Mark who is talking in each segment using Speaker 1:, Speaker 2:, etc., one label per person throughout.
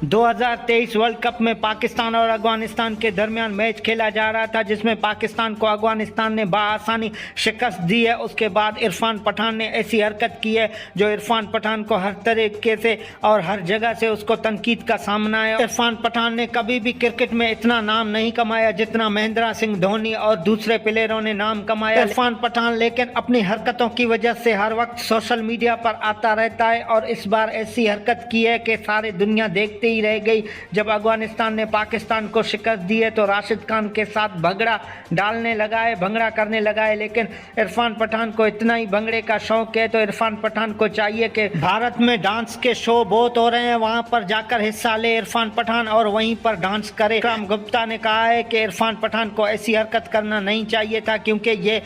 Speaker 1: 2023 world cup में पाकिस्तान और अफगानिस्तान के दरमियान मैच खेला जा रहा था, जिसमें पाकिस्तान को अफगानिस्तान ने बआसानी शिकस्त दी है। उसके बाद इरफान पठान ने ऐसी हरकत की है जो इरफान पठान को हर तरीके से और हर जगह से उसको तनकीद का सामना है। इरफान पठान ने कभी भी क्रिकेट में इतना नाम नहीं कमाया जितना महेंद्र सिंह धोनी और दूसरे प्लेयरों ने नाम कमाया। इरफान पठान लेकिन अपनी हरकतों की वजह से हर वक्त सोशल मीडिया पर आता रहता है और इस बार ऐसी हरकत की है कि सारी दुनिया देखते ही रह गई। जब अफगानिस्तान ने पाकिस्तान को शिकस्त दी है तो राशिद खान के साथ भंगड़ा डालने लगा है, भंगड़ा करने लगा है। लेकिन इरफान पठान को इतना ही भंगड़े का शौक है तो इरफान पठान को चाहिए कि भारत में डांस के शो बहुत हो रहे हैं, वहां पर जाकर हिस्सा ले इरफान पठान और वहीं पर डांस करे। विक्रम गुप्ता ने कहा है कि इरफान पठान को ऐसी हरकत करना नहीं चाहिए था क्योंकि ये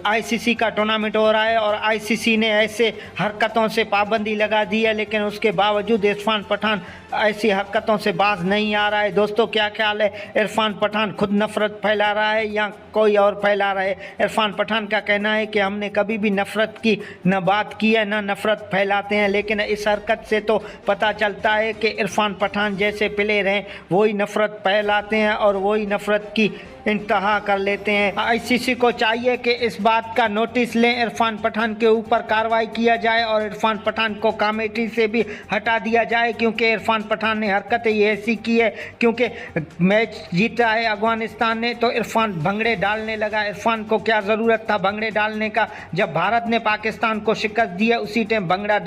Speaker 1: आईसीसी का टूर्नामेंट हो रहा है और आईसीसी ने ऐसे हरकतों से पाबंदी लगा दी है, लेकिन उसके बावजूद इरफान पठान ऐसी हरकतों से बाज नहीं आ रहा है। दोस्तों, क्या ख्याल है? इरफान पठान खुद नफरत फैला रहा है या कोई और फैला रहा है? इरफान पठान का कहना है कि हमने कभी भी नफरत की न बात की है न नफरत फैलाते हैं, लेकिन इस हरकत से तो पता चलता है कि इरफान पठान जैसे प्लेयर हैं वही नफरत फैलाते हैं और वही नफरत की इंतहा कर लेते हैं। आईसीसी को चाहिए कि इस बात का नोटिस लें, इरफान पठान के ऊपर कार्रवाई किया जाए और इरफान पठान को कमेटी से भी हटा दिया जाए क्योंकि इरफान पठान ने हरकत ये ऐसी की है क्योंकि मैच जीता है अफगानिस्तान ने तो इरफान भंगड़े डालने लगा। इरफान को क्या ज़रूरत था भंगड़े डालने का? जब भारत ने पाकिस्तान को शिकस्त दी है उसी टाइम भंगड़ा